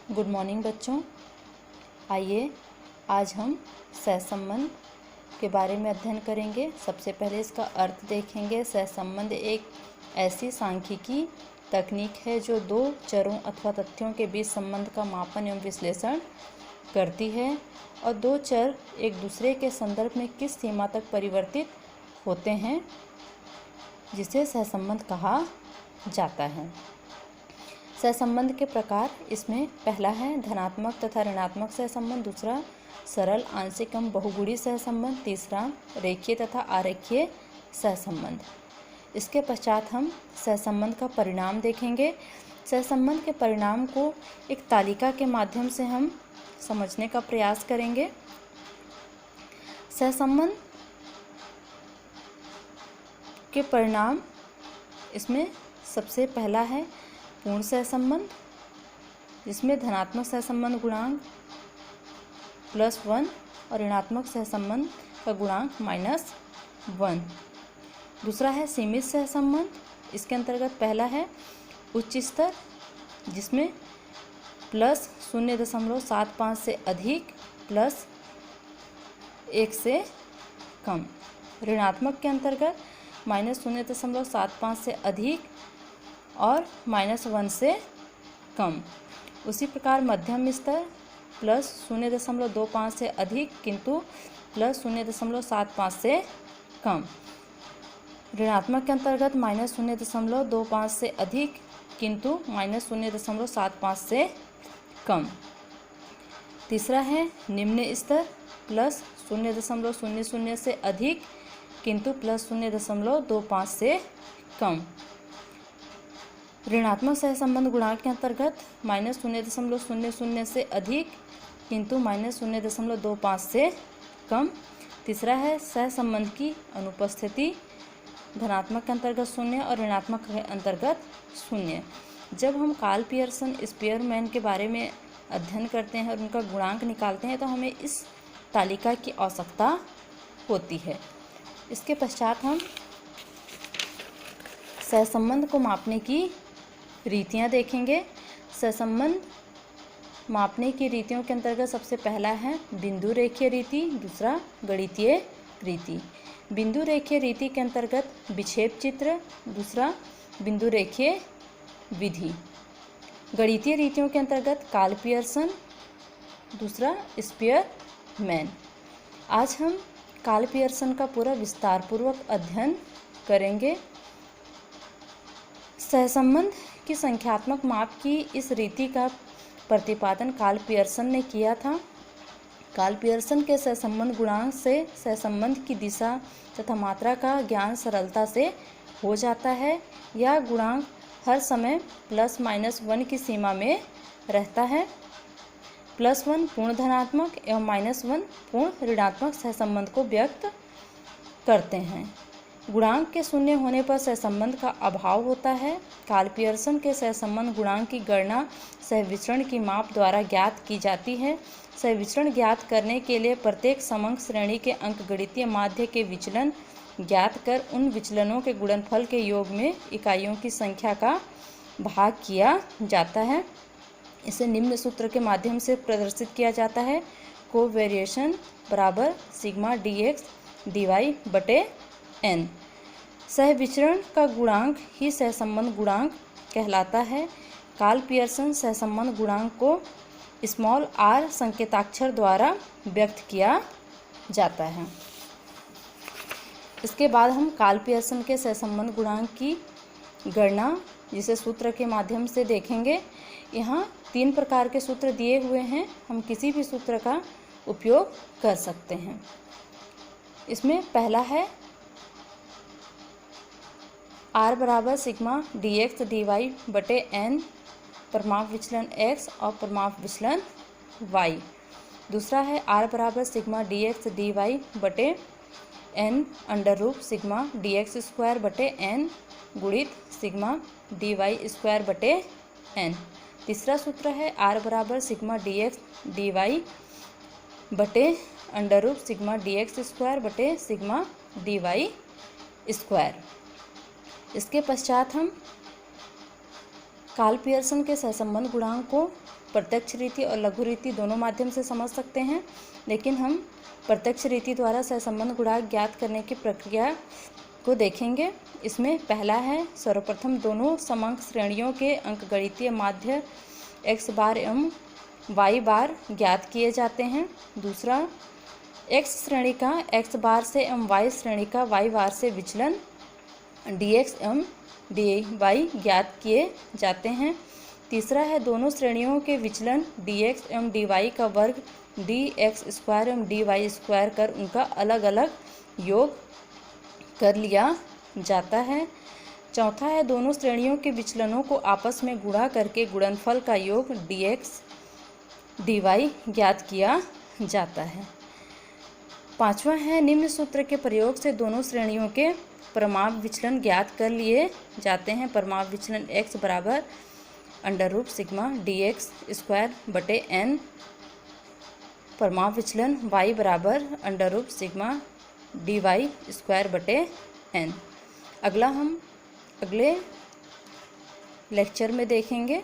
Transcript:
Good morning बच्चों। आइए आज हम सहसंबंध के बारे में अध्ययन करेंगे। सबसे पहले इसका अर्थ देखेंगे। सहसंबंध एक ऐसी सांख्यिकी तकनीक है जो दो चरों अथवा तथ्यों के बीच संबंध का मापन एवं विश्लेषण करती है और दो चर एक दूसरे के संदर्भ में किस सीमा तक परिवर्तित होते हैं, जिसे सहसंबंध कहा जाता है। सहसंबंध के प्रकार इसमें पहला है धनात्मक तथा ऋणात्मक सहसंबंध, दूसरा सरल आंशिक एवं बहुगुणी सहसंबंध, तीसरा रेखीय तथा आरेखीय सहसंबंध। इसके पश्चात हम सहसंबंध का परिणाम देखेंगे। सहसंबंध के परिणाम को एक तालिका के माध्यम से हम समझने का प्रयास करेंगे। सहसंबंध के परिणाम इसमें सबसे पहला है पूर्ण सहसंबंध, जिसमें धनात्मक सहसंबंध गुणांक +1 और ऋणात्मक सहसंबंध का गुणांक -1। दूसरा है सीमित सहसंबंध। इसके अंतर्गत पहला है उच्च स्तर, जिसमें +0.75 से अधिक +1 से कम। ऋणात्मक के अंतर्गत -0.75 से अधिक और -1 से कम। उसी प्रकार मध्यम स्तर +0.25 से अधिक किंतु +0.75 से कम। ऋणात्मक के अंतर्गत -0.25 से अधिक किंतु -0.75 से कम। तीसरा है निम्न स्तर +0.00 से अधिक किंतु +0.25 से कम। ऋणात्मक सहसंबंध गुणांक के अंतर्गत -0.00 से अधिक किंतु -0.25 से कम। तीसरा है सहसंबंध की अनुपस्थिति, धनात्मक के अंतर्गत 0 और ऋणात्मक के अंतर्गत 0। जब हम कार्ल पियर्सन स्पीयरमैन के बारे में अध्ययन करते हैं और उनका गुणांक निकालते हैं तो हमें इस तालिका की आवश्यकता होती है। इसके पश्चात हम सहसंबंध को मापने की रीतियाँ देखेंगे। सहसंबंध मापने की रीतियों के अंतर्गत सबसे पहला है बिंदु रेखीय रीति, दूसरा गणितीय रीति। बिंदु रेखीय रीति के अंतर्गत विक्षेप चित्र, दूसरा बिंदु रेखीय विधि। गणितीय रीतियों के अंतर्गत कार्ल पियर्सन, दूसरा स्पीयरमैन। आज हम कार्ल पियर्सन का पूरा विस्तारपूर्वक अध्ययन करेंगे। सहसंबंध की संख्यात्मक माप की इस रीति का प्रतिपादन कार्ल पियर्सन ने किया था। कार्ल पियर्सन के सहसंबंध गुणांक से सहसंबंध की दिशा तथा मात्रा का ज्ञान सरलता से हो जाता है। यह गुणांक हर समय +-1 की सीमा में रहता है। +1 पूर्ण धनात्मक एवं -1 पूर्ण ऋणात्मक सहसंबंध को व्यक्त करते हैं। गुणांक के शून्य होने पर सहसंबंध का अभाव होता है। कार्ल पियर्सन के सहसंबंध गुणांक की गणना सहविचरण की माप द्वारा ज्ञात की जाती है। सहविचरण ज्ञात करने के लिए प्रत्येक समंक श्रेणी के अंकगणितीय माध्य के विचलन ज्ञात कर उन विचलनों के गुणनफल के योग में इकाइयों की संख्या का भाग किया जाता है। इसे निम्न सूत्र के माध्यम से प्रदर्शित किया जाता है। कोवेरिएशन बराबर सिग्मा dx dy बटे n। सहविचरण का गुणांक ही सहसंबंध गुणांक कहलाता है। कार्ल पियर्सन सहसंबंध गुणांक को r संकेताक्षर द्वारा व्यक्त किया जाता है। इसके बाद हम कार्ल पियर्सन के सहसंबंध गुणांक की गणना जिसे सूत्र के माध्यम से देखेंगे। यहाँ 3 प्रकार के सूत्र दिए हुए हैं, हम किसी भी सूत्र का उपयोग कर सकते हैं। इसमें पहला है r बराबर सिग्मा dx dy बटे n, परिमाप विचलन x और परिमाप विचलन y। दूसरा है r बराबर सिग्मा dx dy बटे n under sigma dx square बटे n गुणित सिग्मा dy स्क्वायर बटे n। तीसरा सूत्र है r बराबर सिग्मा dx dy बटे अंडर सिग्मा dx स्क्वायर बटे सिग्मा dy स्क्वायर। इसके पश्चात हम कार्ल पियर्सन के सहसंबंध गुणांक को प्रत्यक्ष रीति और लघु रीति दोनों माध्यम से समझ सकते हैं, लेकिन हम प्रत्यक्ष रीति द्वारा सहसंबंध गुणांक ज्ञात करने की प्रक्रिया को देखेंगे। इसमें पहला है, सर्वप्रथम दोनों समअंक श्रेणियों के अंकगणितीय माध्य x बार एवं y बार ज्ञात किए जाते हैं। दूसरा, x श्रेणी का x बार से एवं y श्रेणी का y बार से विचलन dx एवं dy ज्ञात किए जाते हैं। तीसरा है, दोनों श्रेणियों के विचलन dx एवं dy का वर्ग dx स्क्वायर एवं dy स्क्वायर कर उनका अलग अलग योग कर लिया जाता है। चौथा है, दोनों श्रेणियों के विचलनों को आपस में गुणा करके गुणनफल का योग dx dy ज्ञात किया जाता है। पांचवा है, निम्न सूत्र के प्रयोग से दोनों श्रेणियों के परमाप विचलन ज्ञात कर लिए जाते हैं। परमाप विचलन x बराबर अंडर सिग्मा dx स्क्वायर बटे n, परमाप विचलन y बराबर अंडर सिग्मा dy स्क्वायर बटे n। अगला हम अगले लेक्चर में देखेंगे।